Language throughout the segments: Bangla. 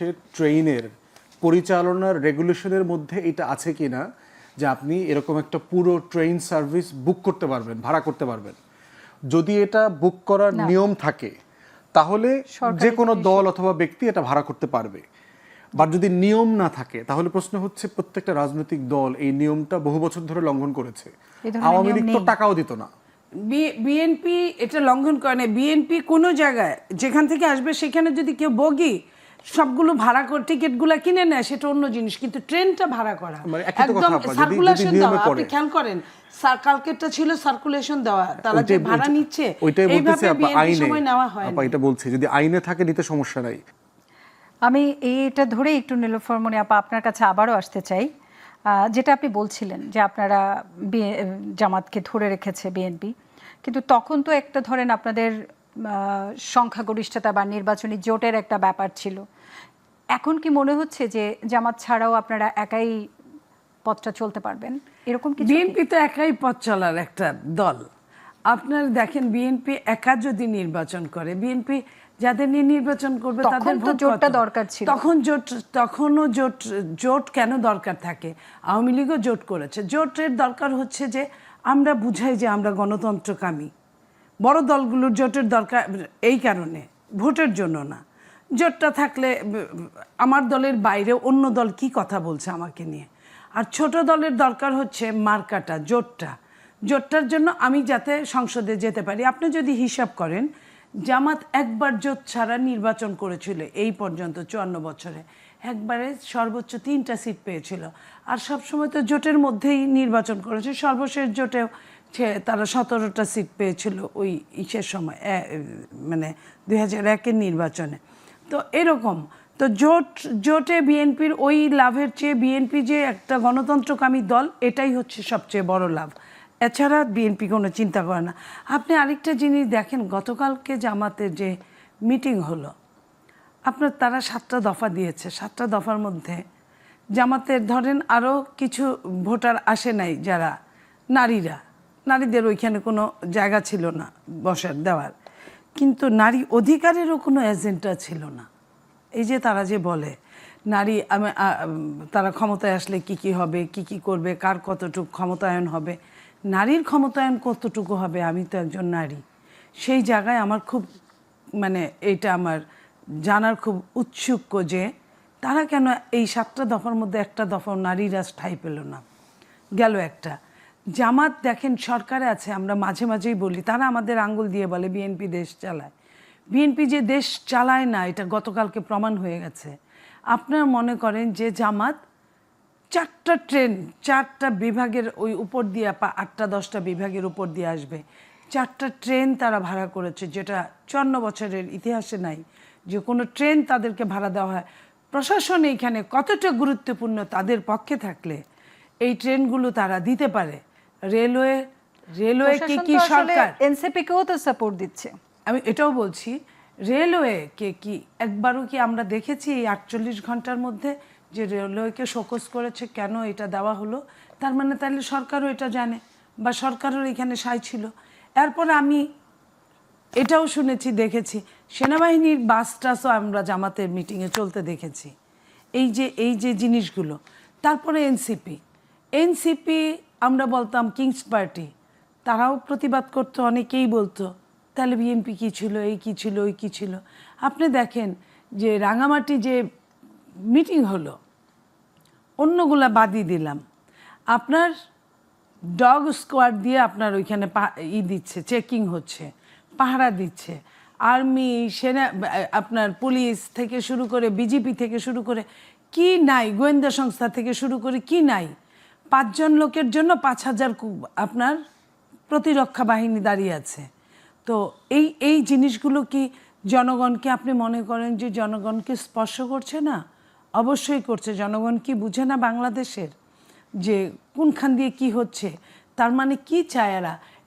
বাংলাদেশের ট্রেনের পরিচালনার রেগুলেশনের মধ্যে এটা আছে কি না যে আপনি এরকম একটা পুরো ট্রেন সার্ভিস বুক করতে পারবেন, ভাড়া করতে পারবেন? যদি এটা বুক করার নিয়ম থাকে তাহলে যে কোনো দল অথবা ব্যক্তি এটা ভাড়া করতে পারবে। বা যদি নিয়ম না থাকে তাহলে প্রশ্ন হচ্ছে প্রত্যেকটা রাজনৈতিক দল এই নিয়মটা বহু বছর ধরে লঙ্ঘন করেছে। আওয়ামী লীগ তো টাকাও দিত না। বিএনপি এটা লঙ্ঘন করে না। বিএনপি কোনো জায়গায় যেখান থেকে আসবে সেখানে যদি কেউ বগি সবগুলো ভাড়া করে টিকিটগুলো কিনে নেয় সেটা অন্য জিনিস, কিন্তু ট্রেনটা ভাড়া করা একদম সার্কুলেশন দেওয়া। আপনি খেয়াল করেন কালকেরটা ছিল সার্কুলেশন দেওয়া, তারা যে ভাড়া নিচ্ছে এইভাবে বিএনপি সময় নেওয়া হয়। এটা বলছি যদি আইনে থাকে নিতে সমস্যা নাই। আমি এইটা ধরে একটু নীলোফর মনি আপা আপনার কাছে আবারও আসতে চাই, যেটা আপনি বলছিলেন যে আপনারা জামাতকে ধরে রেখেছে বিএনপি, কিন্তু তখন তো একটা ধরেন আপনাদের সংখ্যাগরিষ্ঠতা বা নির্বাচনী জোটের একটা ব্যাপার ছিল। এখন কি মনে হচ্ছে যে জামাত ছাড়াও আপনারা একাই পথটা চলতে পারবেন এরকম কিছু? বিএনপি তো একাই পথ চলার একটা দল। আপনার দেখেন বিএনপি একা যদি নির্বাচন করে, বিএনপি যাদের নিয়ে নির্বাচন করবে তাদের জোটটা দরকার ছিল। তখনও জোট কেন দরকার থাকে? আওয়ামী লীগও জোট করেছে। জোটের দরকার হচ্ছে যে আমরা বুঝাই যে আমরা গণতন্ত্রকামী। বড় দলগুলোর জোটের দরকার এই কারণে, ভোটের জন্য না। জোটটা থাকলে আমার দলের বাইরে অন্য দল কি কথা বলছে আমাকে নিয়ে। আর ছোট দলের দরকার হচ্ছে মার্কাটা, জোটটার জন্য আমি যাতে সংসদে যেতে পারি। আপনি যদি হিসাব করেন জামাত একবার জোট ছাড়া নির্বাচন করেছিল এই পর্যন্ত 54 বছরে, একবারে সর্বোচ্চ 3টা সিট পেয়েছিল। আর সবসময় তো জোটের মধ্যেই নির্বাচন করেছে। সর্বশেষ জোটেও তারা 17টা সিট পেয়েছিল ওই ইসের সময়, মানে 2001-এর নির্বাচনে। তো এরকম তো জোটে বিএনপির ওই লাভের চেয়ে বিএনপি যে একটা গণতন্ত্রকামী দল এটাই হচ্ছে সবচেয়ে বড় লাভ। এছাড়া বিএনপি কোনো চিন্তা করে না। আপনি আরেকটা জিনিস দেখেন, গতকালকে জামাতের যে মিটিং হলো, আপনার তারা 7টা দফা দিয়েছে। 7টা দফার মধ্যে জামাতের ধরেন আরও কিছু ভোটার আসে নাই, যারা নারীদের ওইখানে কোনো জায়গা ছিল না বসার দেওয়ার, কিন্তু নারী অধিকারেরও কোনো এজেন্ডা ছিল না। এই যে তারা যে বলে তারা ক্ষমতায় আসলে কি হবে, কি করবে, কার কতটুকু ক্ষমতায়ন হবে, নারীর ক্ষমতায়ন কতটুকু হবে। আমি তো একজন নারী, সেই জায়গায় আমার খুব এইটা আমার জানার খুব উৎসুক যে তারা কেন এই 7টা দফার মধ্যে একটা দফাও নারীরা ঠাঁই পেল না, গেল একটা। জামাত দেখেন সরকারে আছে, আমরা মাঝে মাঝেই বলি, তারা আমাদের আঙ্গুল দিয়ে বলে বিএনপি দেশ চালায়। বিএনপি যে দেশ চালায় না এটা গতকালকে প্রমাণ হয়ে গেছে। আপনার মনে করেন যে জামাত 4টা ট্রেন 4টা বিভাগের ওই উপর দিয়ে 8টা 10টা বিভাগের উপর দিয়ে আসবে, 4টা ট্রেন তারা ভাড়া করেছে, যেটা 54 বছরের ইতিহাসে নাই যে কোনো ট্রেন তাদেরকে ভাড়া দেওয়া হয়। প্রশাসন এইখানে কতটা গুরুত্বপূর্ণ তাদের পক্ষে থাকলে এই ট্রেনগুলো তারা দিতে পারে। রেলওয়ে কি সরকার এনসিপি কেও তো সাপোর্ট দিচ্ছে। আমি এটাও বলছি, রেলওয়েকে কি একবারও কি আমরা দেখেছি এই 48 ঘন্টার মধ্যে যে রেলওয়েকে শোকজ করেছে? কেন এটা দেওয়া হলো? তার মানে তাহলে সরকারও এটা জানে বা সরকারের এখানে সায় ছিল। এরপরে আমি এটাও শুনেছি, দেখেছি সেনাবাহিনীর বাস টাসও আমরা জামাতের মিটিংয়ে চলতে দেখেছি। এই যে জিনিসগুলো। তারপরে এনসিপি আমরা বলতাম কিংস পার্টি, তারাও প্রতিবাদ করতো, অনেকেই বলতো তাহলে বিএনপি কী ছিল, এই কী ছিল, ওই কী ছিল। আপনি দেখেন যে রাঙামাটি যে মিটিং হলো, অন্যগুলা বাদই দিলাম, আপনার ডগ স্কোয়াড দিয়ে আপনার ওইখানে দিচ্ছে, চেকিং হচ্ছে, পাহারা দিচ্ছে, আর্মি, সেনা, আপনার পুলিশ থেকে শুরু করে বিজেপি থেকে শুরু করে কি নাই, গোয়েন্দা সংস্থা থেকে শুরু করে কি নাই। 5 জন লোকের জন্য 5000 আপনার প্রতিরক্ষা বাহিনী দাঁড়িয়ে আছে। তো এই জিনিসগুলো কি জনগণকে আপনি মনে করেন যে জনগণকে স্পর্শ করছে না? অবশ্যই করছে। জনগণ কি বুঝে না বাংলাদেশের যে কোনখান দিয়ে কি হচ্ছে? তার মানে কি চায়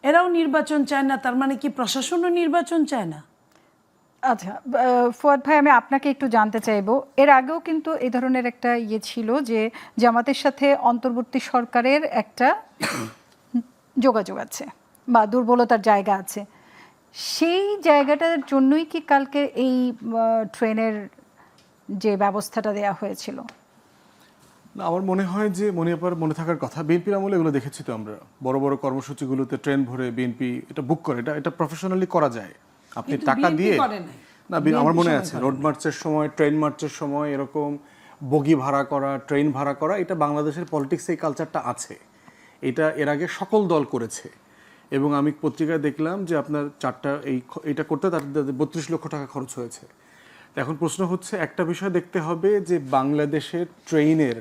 এরাও নির্বাচন চায় না, তার মানে কি প্রশাসনও নির্বাচন চায় না? আচ্ছা ফুয়াদ ভাই, আমি আপনাকে একটু জানতে চাইবো, এর আগেও কিন্তু এই ধরনের একটা ছিল যে জামাতের সাথে অন্তর্বর্তী সরকারের একটা যোগাযোগ আছে বা দুর্বলতার জায়গা আছে, সেই জায়গাটার জন্যই কি কালকে এই ট্রেনের যে ব্যবস্থাটা দেয়া হয়েছিল? না, আমার মনে হয় যে মনিয়াপার মনে থাকার কথা, বিএনপির আমলে এগুলো দেখেছি তো আমরা, বড় বড় কর্মসূচিগুলোতে ট্রেন ভরে বিএনপি এটা বুক করে, এটা প্রফেশনালি করা যায়। আপনি কিন্তু টাকা BNP দিয়ে করে নাই। না, আমার BNP মনে সময় আছে করে রোড মার্চের সময়, ট্রেন মার্চের সময় এরকম বগি ভাড়া করা, ট্রেন ভাড়া করা, এটা বাংলাদেশের পলিটিক্সে এই কালচারটা আছে। এটা এর আগে সকল দল করেছে এবং আমি পত্রিকায় দেখলাম যে আপনার এইটা করতে তাদের 32 লক্ষ টাকা খরচ হয়েছে। এখন প্রশ্ন হচ্ছে, একটা বিষয় দেখতে হবে যে বাংলাদেশের ট্রেনের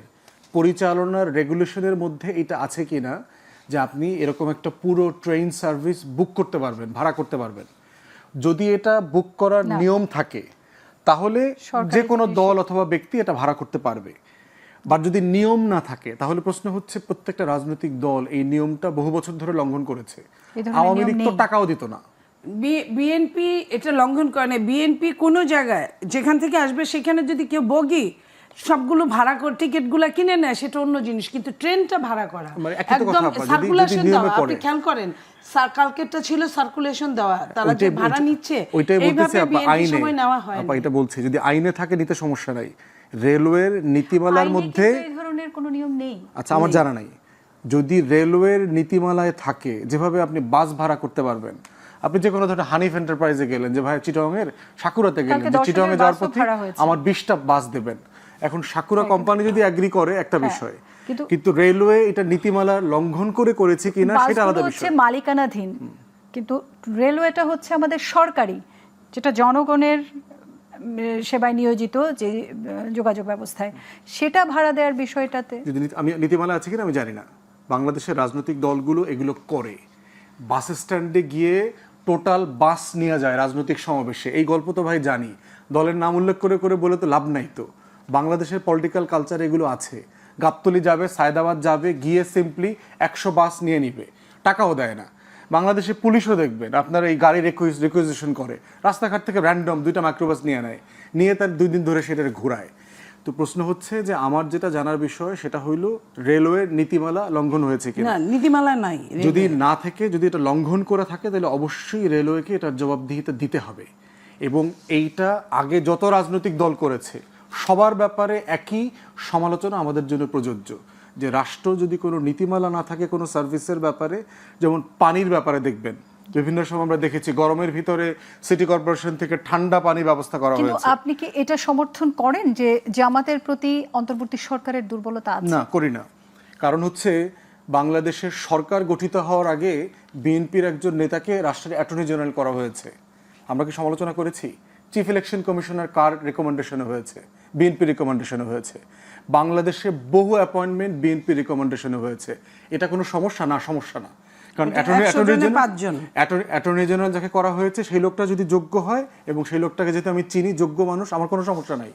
পরিচালনার রেগুলেশনের মধ্যে এটা আছে কি না যে আপনি এরকম একটা পুরো ট্রেন সার্ভিস বুক করতে পারবেন, ভাড়া করতে পারবেন। যদি এটা বুক করার নিয়ম থাকে তাহলে যে কোনো দল অথবা ব্যক্তি এটা ভাড়া করতে পারবে। বা যদি নিয়ম না থাকে তাহলে প্রশ্ন হচ্ছে প্রত্যেকটা রাজনৈতিক দল এই নিয়মটা বহু বছর ধরে লঙ্ঘন করেছে। আওয়ামী লীগ তো টাকাও দিত না। বিএনপি এটা লঙ্ঘন করে না। বিএনপি কোনো জায়গায় যেখান থেকে আসবে সেখানে যদি কেউ বগি সবগুলো ভাড়া করে টিকিটগুলো কিনে নেয় সেটা অন্য জিনিস, কিন্তু ট্রেনটা ভাড়া করা মানে একই তো কথা একদম আপা, যদি সার্কুলেশন নিয়মে দেওয়া। আপনি পড়ে। খেয়াল করেন কালকেরটা ছিল সার্কুলেশন দেওয়া, তারা যে ভাড়া নিচ্ছে ওইটাই বলতেছি এইভাবে আপা, বিএনপি আইনে সময় নেওয়া হয় আপা এটা বলছি, যদি আইনে থাকে নিতে সমস্যা নাই। রেলওয়ের নীতিমালার আইনে মধ্যে কিন্তু এই ধরনের কোনো নিয়ম নেই। আচ্ছা, আমার জানা নাই। যদি রেলওয়ের নীতিমালায় থাকে, যেভাবে আপনি বাস ভাড়া করতে পারবেন, আপনি যে কোনো ধরনের হানিফ এন্টারপ্রাইজে গেলেন, যে ভাই চিটাগংয়ের সাকুরাতে গেলেন, কালকে যে 10 চিটাগংয়ে হাজার যাওয়ার বাসও পথে ভাড়া হয়েছে। আমার 20টা বাস দেবেন। এখন সাকুরা কোম্পানি যদি এগ্রি করে একটা বিষয়, কিন্তু- কিন্তু রেলওয়ে এটা নীতিমালা লঙ্ঘন করেছে কিনা সেটা বাসগুলো আলাদা হচ্ছে বিষয়। মালিকানাধীন, কিন্তু রেলওয়েটা হচ্ছে আমাদের সরকারি, যেটা জনগণের সেবায় নিয়োজিত যে যোগাযোগ ব্যবস্থায়, সেটা ভাড়া দেওয়ার বিষয়টাতে যদি আমি নীতিমালা আছে কিনা আমি জানি না। বাংলাদেশের রাজনৈতিক দলগুলো এগুলো করে। বাস স্ট্যান্ডে গিয়ে টোটাল বাস নিয়ে যায় রাজনৈতিক সমাবেশে, এই গল্প তো ভাই জানি। দলের নাম উল্লেখ করে করে বলে তো লাভ নাই। তো বাংলাদেশের পলিটিক্যাল কালচার এগুলো আছে। গাবতলী যাবে, সায়দাবাদ যাবে, গিয়ে সিম্পলি 100 বাস নিয়ে নিবে, টাকাও দেয় না। বাংলাদেশে পুলিশও দেখবেন আপনার এই গাড়ি রিকুইজিশন করে, রাস্তাঘাট থেকে র্যান্ডম 2টা মাইক্রোবাস নিয়ে তার 2 দিন ধরে সেটা ঘুরায়। তো প্রশ্ন হচ্ছে যে আমার যেটা জানার বিষয় সেটা হইল রেলওয়ের নীতিমালা লঙ্ঘন হয়েছে কিনা। না, নীতিমালা নাই। যদি না থাকে, যদি এটা লঙ্ঘন করে থাকে, তাহলে অবশ্যই রেলওয়েকে এটার জবাবদিহিতা দিতে হবে। এবং এইটা আগে যত রাজনৈতিক দল করেছে সবার ব্যাপারে একই সমালোচনা আমাদের জন্য প্রযোজ্য, যে রাষ্ট্র যদি কোনো নীতিমালা না থাকে কোনো সার্ভিসের ব্যাপারে, যেমন পানির ব্যাপারে দেখবেন বিভিন্ন সময় আমরা দেখেছি গরমের ভিতরে সিটি কর্পোরেশন থেকে ঠান্ডা পানি ব্যবস্থা করা কিন্তু হয়েছে। আপনি কি এটা সমর্থন করেন যে জামাতের প্রতি অন্তর্বর্তী সরকারের দুর্বলতা আছে? না, করি না। কারণ হচ্ছে বাংলাদেশের সরকার গঠিত হওয়ার আগে বিএনপির একজন নেতাকে রাষ্ট্রের অ্যাটর্নি জেনারেল করা হয়েছে। আমরা কি সমালোচনা করেছি? চিফ ইলেকশন কমিশনার কার রিকমেন্ডেশনে হয়েছে? বিএনপি রিকমেন্ডেশনে হয়েছে। বাংলাদেশে বহু অ্যাপয়েন্টমেন্ট বিএনপি রিকমেন্ডেশনে হয়েছে। এটা কোনো সমস্যা না? সমস্যা না। কারণ অ্যাটর্নি জেনারেল যাকে করা হয়েছে সেই লোকটা যদি যোগ্য হয়, এবং সেই লোকটাকে যেহেতু আমি চিনি, যোগ্য মানুষ, আমার কোনো সমস্যা নাই।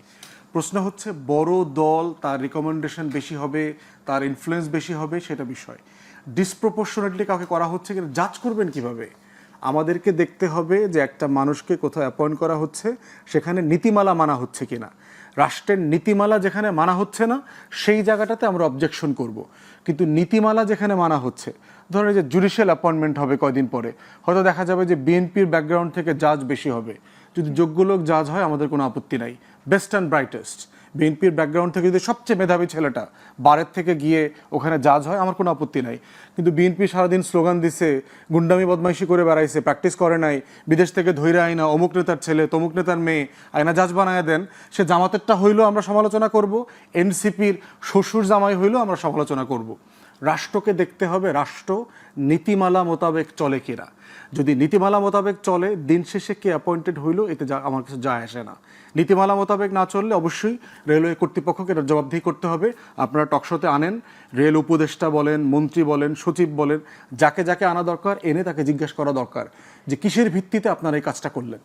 প্রশ্ন হচ্ছে বড় দল, তার রিকমেন্ডেশন বেশি হবে, তার ইনফ্লুয়েন্স বেশি হবে, সেটা বিষয়। ডিসপ্রপোর্শনেটলি কাউকে করা হচ্ছে কিনা জাজ করবেন কিভাবে? আমাদেরকে দেখতে হবে যে একটা মানুষকে কোথাও অ্যাপয়েন্ট করা হচ্ছে, সেখানে নীতিমালা মানা হচ্ছে কিনা। রাষ্ট্রের নীতিমালা যেখানে মানা হচ্ছে না সেই জায়গাটাতে আমরা অবজেকশন করব। কিন্তু নীতিমালা যেখানে মানা হচ্ছে, ধরেন যে জুডিশিয়াল অ্যাপয়েন্টমেন্ট হবে কয়দিন পরে, হয়তো দেখা যাবে যে বিএনপির ব্যাকগ্রাউন্ড থেকে জাজ বেশি হবে। যদি যোগ্য লোক জাজ হয় আমাদের কোনো আপত্তি নাই, বেস্ট অ্যান্ড ব্রাইটেস্ট। বিএনপির ব্যাকগ্রাউন্ড থেকে যদি সবচেয়ে মেধাবী ছেলেটা বারের থেকে গিয়ে ওখানে জাজ হয়, আমার কোনো আপত্তি নাই। কিন্তু বিএনপি সারাদিন স্লোগান দিছে, গুন্ডামি বদমাইশি করে বেড়াইছে, প্র্যাকটিস করে নাই, বিদেশ থেকে ধৈর্য আইনা অমুক নেতার ছেলে তমুক নেতার মেয়ে আইনা জাজ বানায় দেন, সে জামাতেরটা হইলেও আমরা সমালোচনা করব, এনসিপির শ্বশুর জামাই হইলেও আমরা সমালোচনা করব। রাষ্ট্রকে দেখতে হবে রাষ্ট্র নীতিমালা মোতাবেক চলে কিনা। যদি নীতিমালা মোতাবেক চলে, দিন শেষে কে অ্যাপয়েন্টেড হইলো এতে আমার কিছু যায় আসে না। নীতিমালা মোতাবেক না চললে অবশ্যই রেলওয়ে কর্তৃপক্ষকে এটার জবাবদিহি করতে হবে। আপনারা টকশোতে আনেন, রেল উপদেষ্টা বলেন, মন্ত্রী বলেন, সচিব বলেন, যাকে যাকে আনা দরকার এনে তাকে জিজ্ঞেস করা দরকার যে কিসের ভিত্তিতে আপনারা এই কাজটা করলেন।